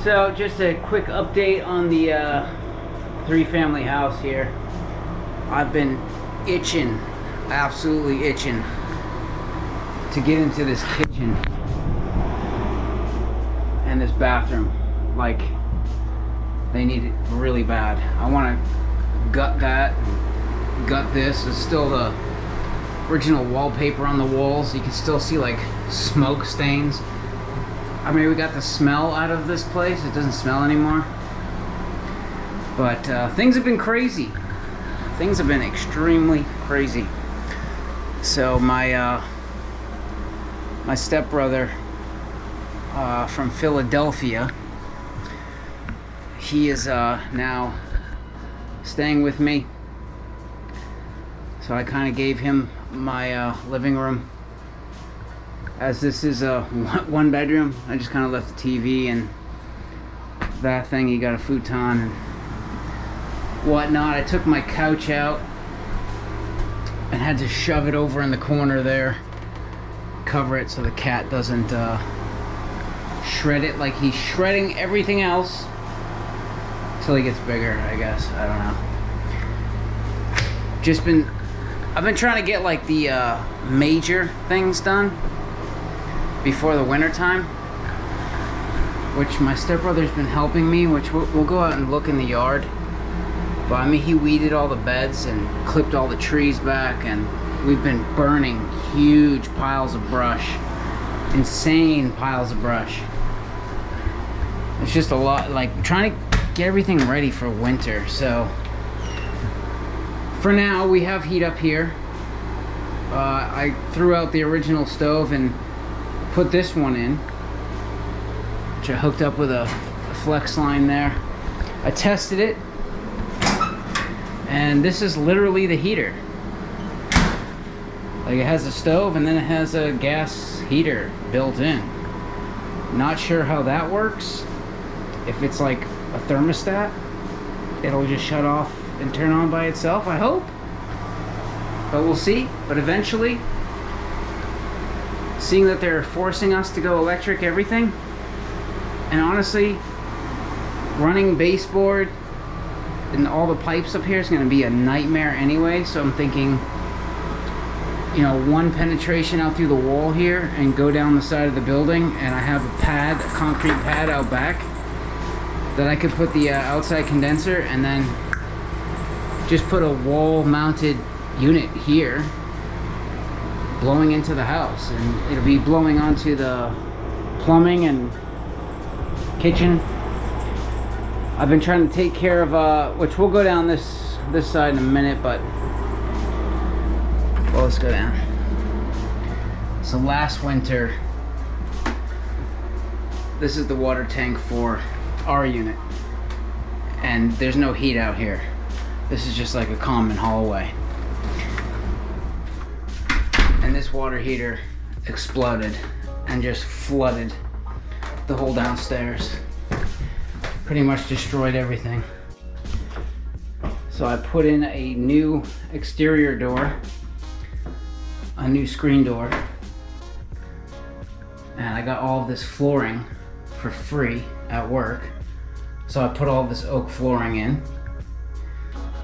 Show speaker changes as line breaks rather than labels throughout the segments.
So just a quick update on the three-family house here. I've been itching, absolutely itching, to get into this kitchen and this bathroom. Like, they need it really bad. I want to gut that, gut this. There's still the original wallpaper on the walls. You can still see like smoke stains. I mean, we got the smell out of this place. It doesn't smell anymore. But things have been crazy. Things have been extremely crazy. So my my stepbrother from Philadelphia, he is now staying with me. So I kind of gave him my living room. As this is a one bedroom, I just kind of left the TV and that thing. He got a futon and whatnot. I took my couch out and had to shove it over in the corner there, cover it so the cat doesn't shred it like he's shredding everything else till he gets bigger, I guess. I don't know. I've been trying to get like the major things done before the winter time, which my stepbrother's been helping me, which we'll go out and look in the yard. But I mean, he weeded all the beds and clipped all the trees back, and we've been burning huge piles of brush, insane piles of brush. It's just a lot, like trying to get everything ready for winter. So for now, we have heat up here. I threw out the original stove and put this one in, which I hooked up with a flex line there. I tested it, and this is literally the heater. Like, it has a stove and then it has a gas heater built in. Not sure how that works. If it's like a thermostat, it'll just shut off and turn on by itself, I hope. But we'll see. But eventually, seeing that they're forcing us to go electric everything, and honestly, running baseboard and all the pipes up here is going to be a nightmare anyway. So I'm thinking, you know, one penetration out through the wall here and go down the side of the building, and I have a pad, a concrete pad out back that I could put the outside condenser, and then just put a wall mounted unit here blowing into the house, and it'll be blowing onto the plumbing and kitchen. I've been trying to take care of which we'll go down this side in a minute, but well, let's go down. So last winter, this is the water tank for our unit, and there's no heat out here. This is just like a common hallway. And this water heater exploded and just flooded the whole downstairs. Pretty much destroyed everything. So I put in a new exterior door, a new screen door, and I got all of this flooring for free at work. So I put all this oak flooring in,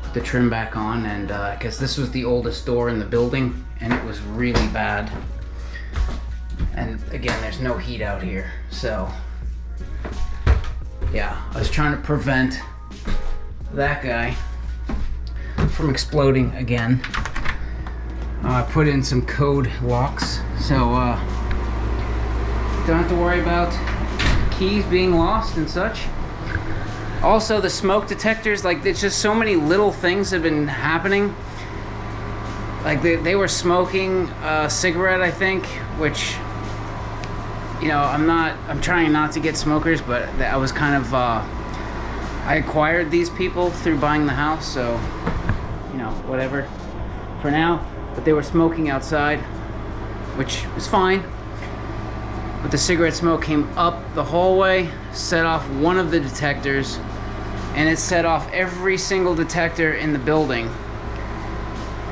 put the trim back on, and because this was the oldest door in the building and it was really bad. And again, there's no heat out here, so yeah, I was trying to prevent that guy from exploding again. I put in some code locks, so don't have to worry about keys being lost and such. Also, the smoke detectors, like, it's just so many little things have been happening. Like, they were smoking a cigarette, I think, which, you know, I'm trying not to get smokers, but I was kind of, I acquired these people through buying the house, so, you know, whatever for now. But they were smoking outside, which was fine. But the cigarette smoke came up the hallway, set off one of the detectors, and it set off every single detector in the building.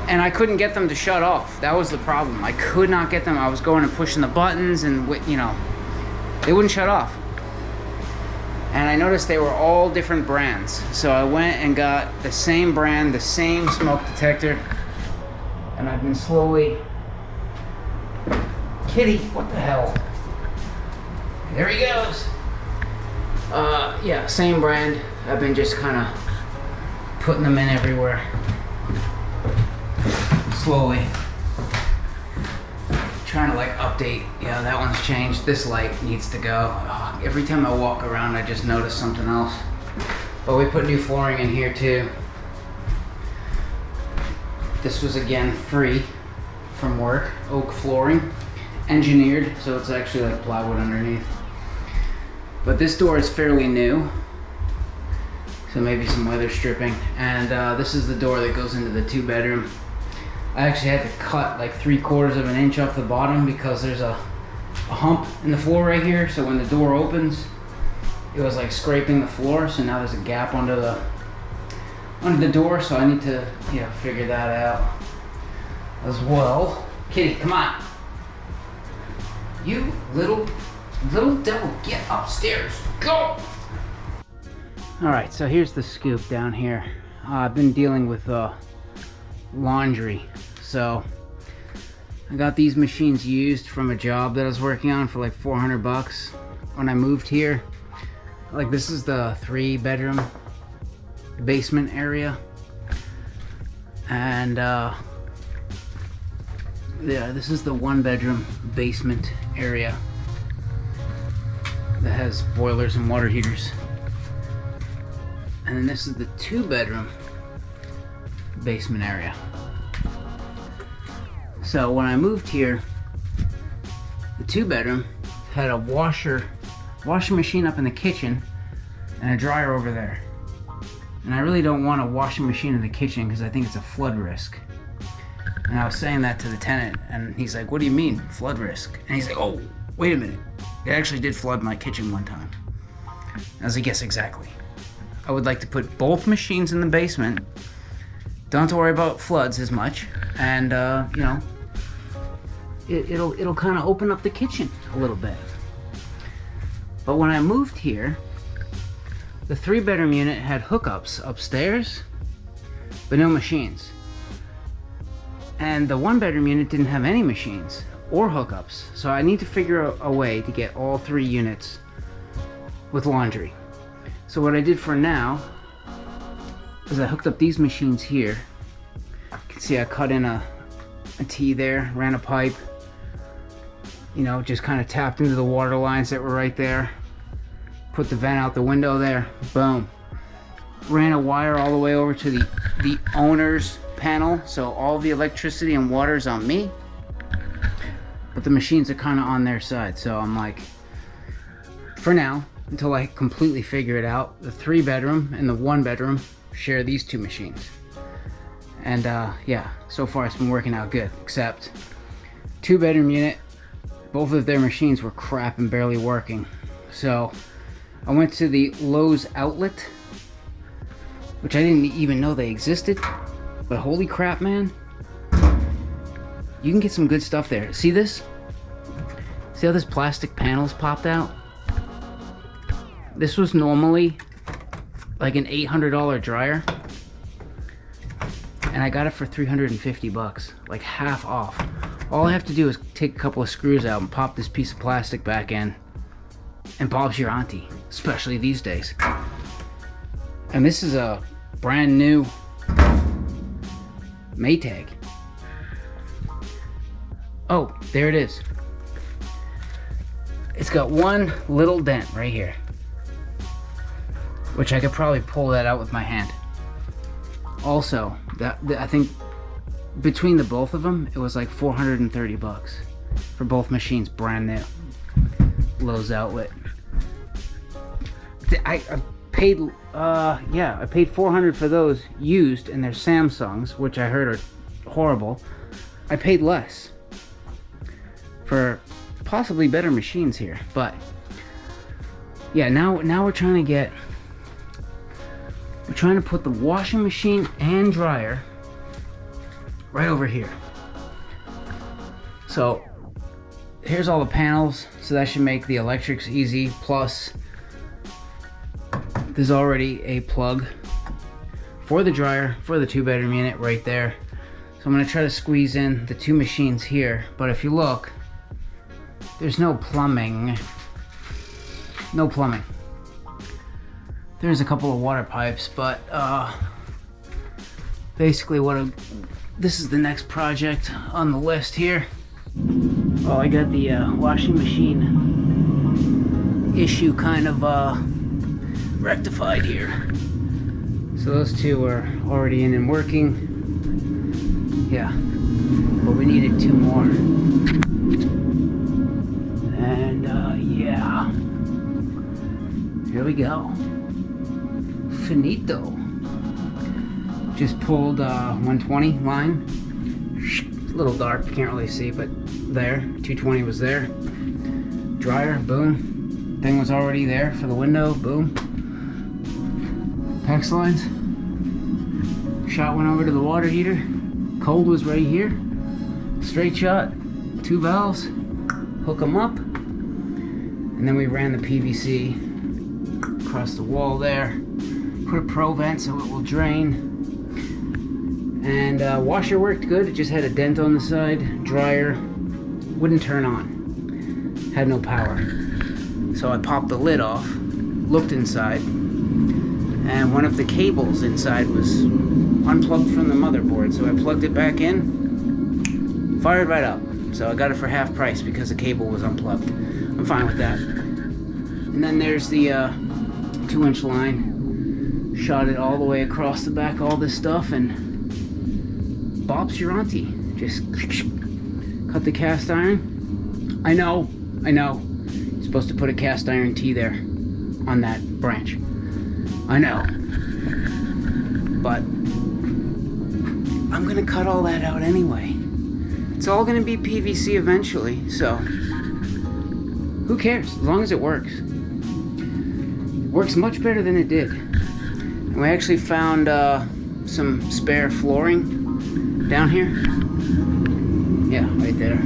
And I couldn't get them to shut off. That was the problem. I could not get them. I was going and pushing the buttons, and, you know, they wouldn't shut off. And I noticed they were all different brands. So I went and got the same brand, the same smoke detector. And I've been slowly... Kitty, what the hell? There he goes. Yeah, same brand. I've been just kind of putting them in everywhere. Slowly. Trying to like update. Yeah, that one's changed. This light needs to go. Oh, every time I walk around, I just notice something else. But we put new flooring in here too. This was again free from work. Oak flooring. Engineered, so it's actually like plywood underneath. But this door is fairly new. So maybe some weather stripping. And this is the door that goes into the 2-bedroom. I actually had to cut like 3/4 of an inch off the bottom because there's a hump in the floor right here. So when the door opens, it was like scraping the floor. So now there's a gap under the door. So I need to, figure that out as well. Kitty, come on. You little devil, get upstairs. Go! Alright, so here's the scoop down here. I've been dealing with laundry. So I got these machines used from a job that I was working on for like $400 when I moved here. Like, this is the 3-bedroom basement area. And yeah, this is the 1-bedroom basement area that has boilers and water heaters. And then this is the 2-bedroom basement area. So when I moved here, the 2-bedroom had a washing machine up in the kitchen and a dryer over there. And I really don't want a washing machine in the kitchen because I think it's a flood risk. And I was saying that to the tenant, and he's like, "What do you mean, flood risk?" And he's like, "Oh, wait a minute. It actually did flood my kitchen one time." I was like, "Yes, exactly. I would like to put both machines in the basement. Don't have to worry about floods as much, and it'll kind of open up the kitchen a little bit." But when I moved here, the 3-bedroom unit had hookups upstairs, but no machines. And the 1-bedroom unit didn't have any machines or hookups. So I need to figure out a way to get all 3 units with laundry. So what I did for now is I hooked up these machines here. You can see I cut in a T there, ran a pipe, just kind of tapped into the water lines that were right there. Put the vent out the window there, boom. Ran a wire all the way over to the owner's panel, so all the electricity and water is on me, but the machines are kind of on their side. So I'm like, for now, until I completely figure it out, the 3-bedroom and the 1-bedroom share these 2 machines. And yeah, so far it's been working out good, except 2-bedroom unit, both of their machines were crap and barely working. So I went to the Lowe's outlet, which I didn't even know they existed. But holy crap, man. You can get some good stuff there. See this? See how this plastic panel's popped out? This was normally like an $800 dryer. And I got it for $350, like half off. All I have to do is take a couple of screws out and pop this piece of plastic back in. And Bob's your auntie, especially these days. And this is a brand new Maytag. Oh, there it is. It's got one little dent right here, which I could probably pull that out with my hand. Also, I think between the both of them, it was like $430 for both machines, brand new. Lowe's outlet. I paid $400 for those used, and they're Samsungs, which I heard are horrible. I paid less for possibly better machines here, but yeah, now we're trying to put the washing machine and dryer right over here. So here's all the panels, so that should make the electrics easy. Plus, There's already a plug for the dryer for the 2-bedroom unit right there. So I'm gonna try to squeeze in the 2 machines here. But if you look, there's no plumbing. No plumbing. There's a couple of water pipes, but basically this is the next project on the list here. Oh, I got the washing machine issue kind of rectified here. So those 2 are already in and working. Yeah, but we needed 2 more. And yeah, here we go. Finito. Just pulled 120 line. A little dark, can't really see, but there. 220 was there. Dryer, boom. Thing was already there for the window, boom. PEX lines. Shot went over to the water heater. Cold was right here. Straight shot. 2 valves. Hook them up. And then we ran the PVC across the wall there. Put a pro vent so it will drain. And washer worked good. It just had a dent on the side. Dryer wouldn't turn on. Had no power. So I popped the lid off, looked inside, and one of the cables inside was unplugged from the motherboard. So I plugged it back in, fired right up. So I got it for half price because the cable was unplugged. I'm fine with that. And then there's the 2-inch line. Shot it all the way across the back, all this stuff, and Bob's your auntie. Just cut the cast iron. I know. You're supposed to put a cast iron T there on that branch. I know. But I'm gonna cut all that out anyway. It's all gonna be PVC eventually, so who cares? As long as it works. It works much better than it did. And we actually found some spare flooring down here. Yeah, right there.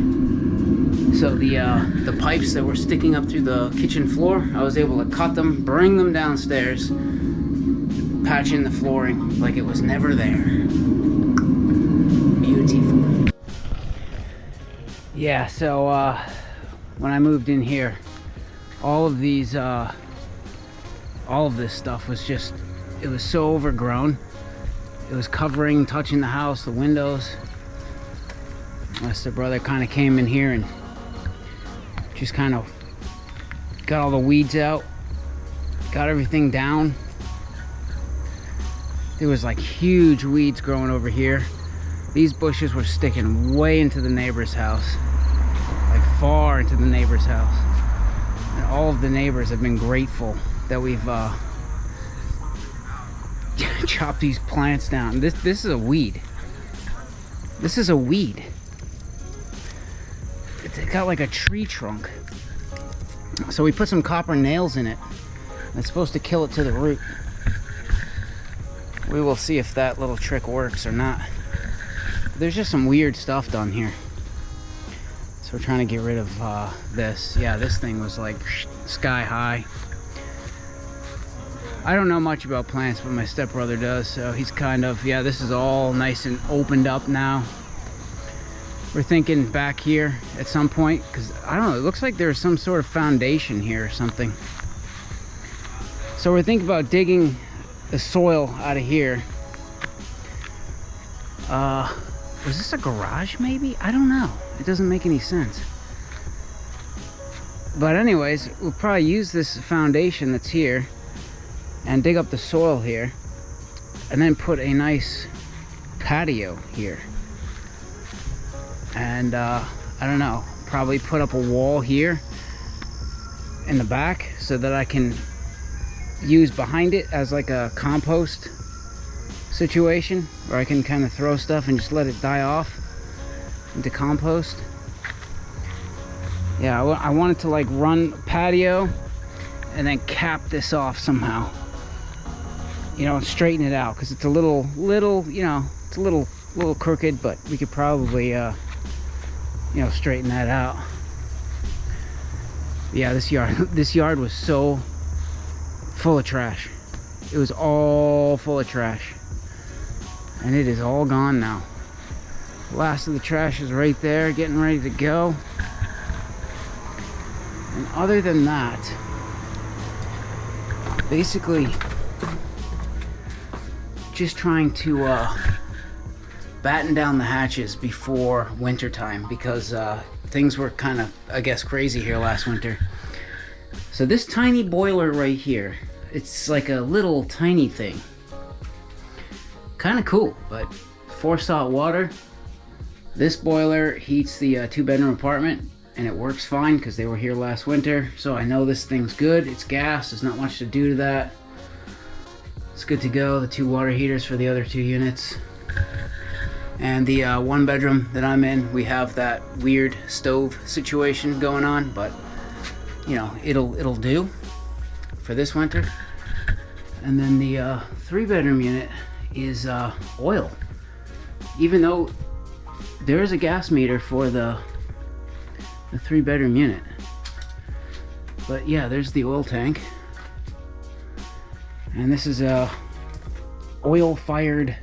So the pipes that were sticking up through the kitchen floor, I was able to cut them, bring them downstairs, patch in the flooring like it was never there. Beautiful. Yeah, so when I moved in here, all of this stuff was just, it was so overgrown. It was covering, touching the house, the windows. My stepbrother kind of came in here and just kind of got all the weeds out, got everything down. There was like huge weeds growing over here. These bushes were sticking way into the neighbor's house, like far into the neighbor's house. And all of the neighbors have been grateful that we've chopped these plants down. This is a weed. This is a weed. It's got like a tree trunk. So we put some copper nails in it. It's supposed to kill it to the root. We will see if that little trick works or not. There's just some weird stuff done here. So we're trying to get rid of this. Yeah, this thing was like sky high. I don't know much about plants, but my stepbrother does, so he's kind of, yeah, this is all nice and opened up now. We're thinking back here at some point, because I don't know, it looks like there's some sort of foundation here or something. So we're thinking about digging the soil out of here. Was this a garage maybe? I don't know. It doesn't make any sense. But anyways, we'll probably use this foundation that's here and dig up the soil here and then put a nice patio here. And I don't know, probably put up a wall here in the back so that I can use behind it as like a compost situation where I can kind of throw stuff and just let it die off into compost. Yeah, I wanted to like run patio and then cap this off somehow, you know, and straighten it out, because it's a little, you know, it's a little crooked, but we could probably, you know, straighten that out. Yeah, this yard was so full of trash. It was all full of trash. And it is all gone now. The last of the trash is right there, getting ready to go. And other than that, basically just trying to batten down the hatches before winter time, because things were kind of, I guess, crazy here last winter. So this tiny boiler right here, it's like a little tiny thing. Kind of cool, but forced hot water. This boiler heats the 2-bedroom apartment, and it works fine because they were here last winter. So I know this thing's good. It's gas. There's not much to do to that. It's good to go. The 2 water heaters for the other 2 units. And the 1-bedroom that I'm in, we have that weird stove situation going on, but you know, it'll do for this winter. And then the 3-bedroom unit is oil. Even though there is a gas meter for the 3-bedroom unit. But yeah, there's the oil tank. And this is a oil-fired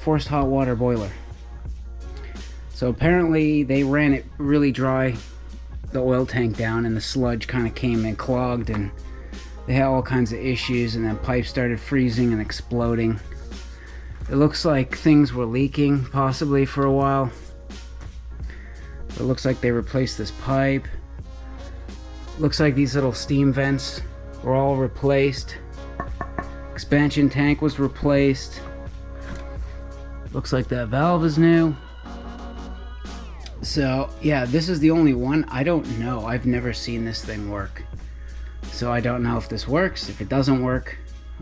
forced hot water boiler. So apparently they ran it really dry, the oil tank down, and the sludge kind of came and clogged, and they had all kinds of issues, and then pipes started freezing and exploding. It looks like things were leaking possibly for a while. It looks like they replaced this pipe. Looks like these little steam vents were all replaced. Expansion tank was replaced. Looks like that valve is new. So yeah, this is the only one. I don't know. I've never seen this thing work. So I don't know if this works, if it doesn't work,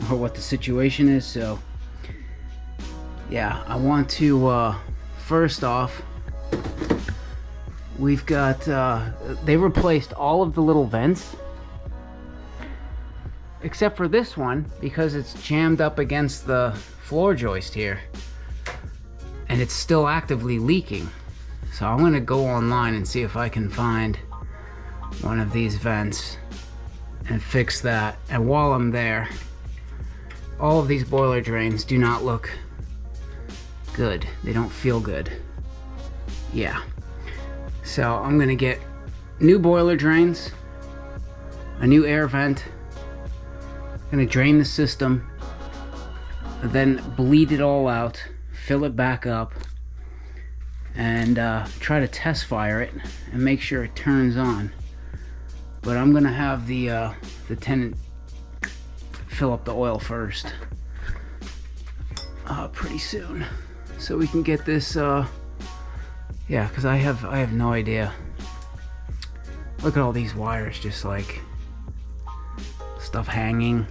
or what the situation is. So yeah, I want to first off, we've got they replaced all of the little vents except for this one, because it's jammed up against the floor joist here and it's still actively leaking. So I'm gonna go online and see if I can find one of these vents and fix that. And while I'm there, all of these boiler drains do not look good. They don't feel good. Yeah. So I'm gonna get new boiler drains, a new air vent, gonna drain the system, then bleed it all out, fill it back up, and try to test fire it and make sure it turns on. But I'm gonna have the tenant fill up the oil first pretty soon, so we can get this yeah, because I have no idea. Look at all these wires, just like stuff hanging.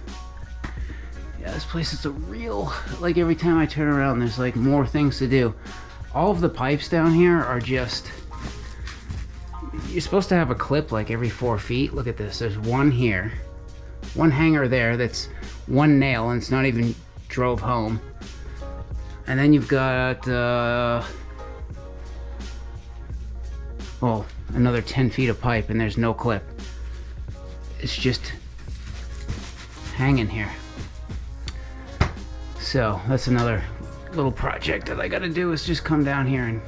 Yeah, this place is a real, like, every time I turn around there's like more things to do. All of the pipes down here are just, you're supposed to have a clip like every 4 feet. Look at this, there's one here, one hanger there that's one nail and it's not even drove home. And then you've got well, another 10 feet of pipe and there's no clip. It's just hanging here. So that's another little project that I gotta do, is just come down here and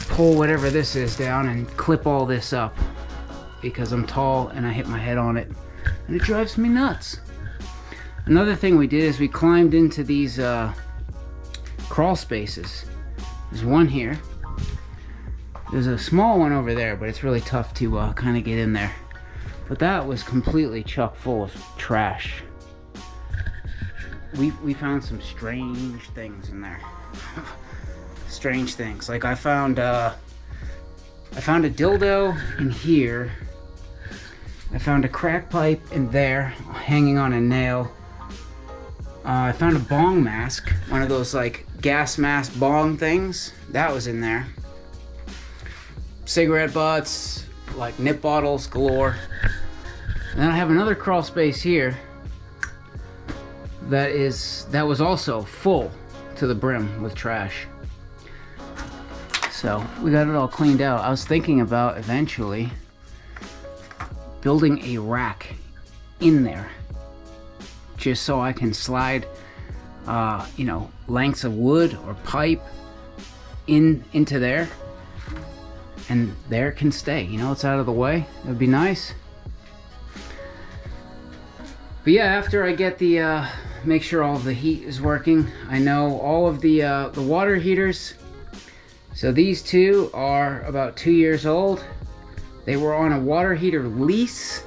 pull whatever this is down and clip all this up, because I'm tall and I hit my head on it and it drives me nuts. Another thing we did is we climbed into these crawl spaces. There's one here. There's a small one over there, but it's really tough to kind of get in there. But that was completely chock full of trash. We found some strange things in there. Strange things. Like I found a dildo in here. I found a crack pipe in there, hanging on a nail. I found a bong mask, one of those like gas mask bong things. That was in there. Cigarette butts, like nip bottles galore. And then I have another crawl space here that was also full to the brim with trash. So we got it all cleaned out. I was thinking about eventually building a rack in there just so I can slide, lengths of wood or pipe into there, and there it can stay. It's out of the way. It would be nice. But yeah, after I get the make sure all of the heat is working, I know all of the water heaters. So these two are about 2 years old. They were on a water heater lease,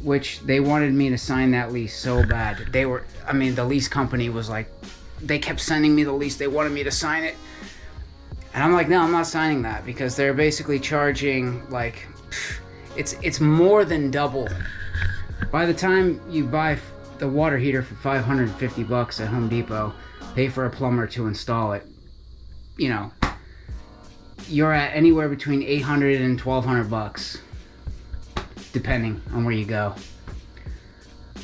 which they wanted me to sign that lease so bad. The lease company was like, they kept sending me the lease. They wanted me to sign it. And I'm like, no, I'm not signing that, because they're basically charging like, it's more than double. By the time you buy the water heater for $550 at Home Depot, pay for a plumber to install it, you're at anywhere between $800 and $1,200, depending on where you go.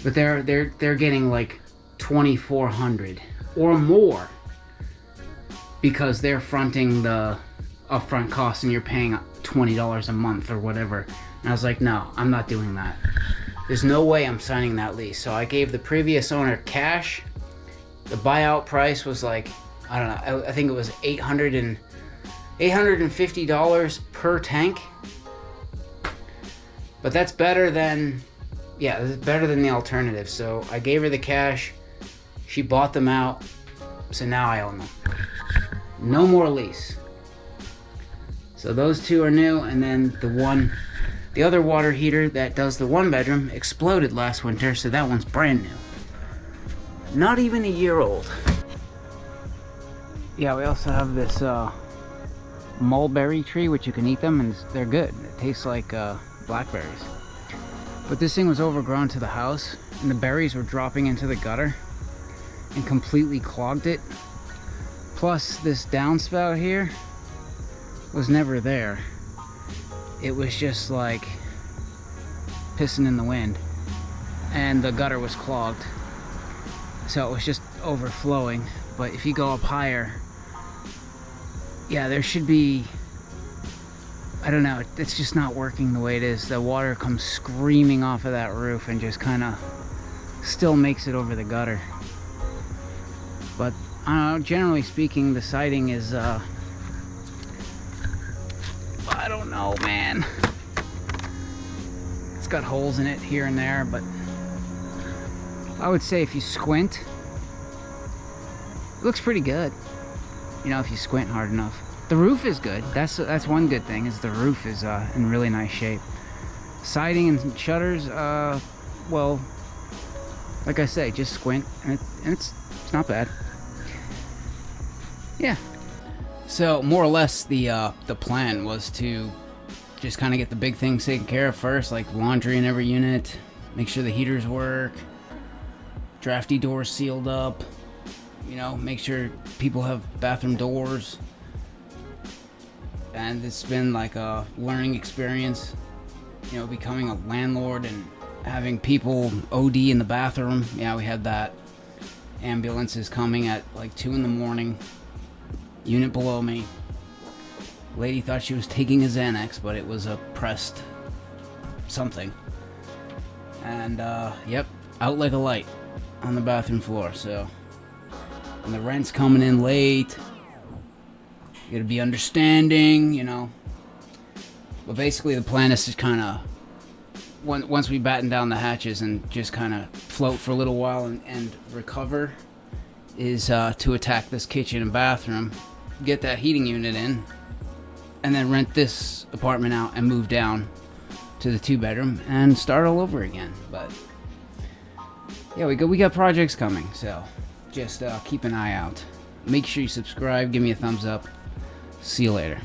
But they're getting like $2,400 or more, because they're fronting the upfront cost and you're paying $20 a month or whatever. And I was like, no, I'm not doing that. There's no way I'm signing that lease. So I gave the previous owner cash. The buyout price was like, I don't know, I think it was $850 per tank. But that's better than, it's better than the alternative. So I gave her the cash. She bought them out. So now I own them. No more lease. So those two are new, and then the other water heater that does the 1-bedroom exploded last winter, so that one's brand new. Not even a year old. Yeah, we also have this mulberry tree, which you can eat them, and they're good. It tastes like blackberries. But this thing was overgrown to the house, and the berries were dropping into the gutter and completely clogged it. Plus, this downspout here was never there. It was just like pissing in the wind, and the gutter was clogged, so it was just overflowing. But if you go up higher, there should be, I don't know, it's just not working the way it is. The water comes screaming off of that roof and just kind of still makes it over the gutter. But I don't know, generally speaking, the siding is I don't know, man. It's got holes in it here and there, but I would say if you squint, it looks pretty good. If you squint hard enough. The roof is good. That's one good thing, is the roof is in really nice shape. Siding and shutters, well, like I say, just squint, and it's not bad. Yeah. So more or less the plan was to just kind of get the big things taken care of first, like laundry in every unit, make sure the heaters work, drafty doors sealed up, make sure people have bathroom doors. And it's been like a learning experience, becoming a landlord and having people OD in the bathroom. Yeah, we had that. Ambulances coming at like 2 a.m. Unit below me. Lady thought she was taking a Xanax, but it was a pressed something. And out like a light on the bathroom floor. So, and the rent's coming in late. You gotta be understanding, But basically the plan is to kind of, once we batten down the hatches and just kind of float for a little while and recover, is to attack this kitchen and bathroom, get that heating unit in, and then rent this apartment out and move down to the 2-bedroom and start all over again. But yeah, we got projects coming, so just keep an eye out. Make sure you subscribe, give me a thumbs up. See you later.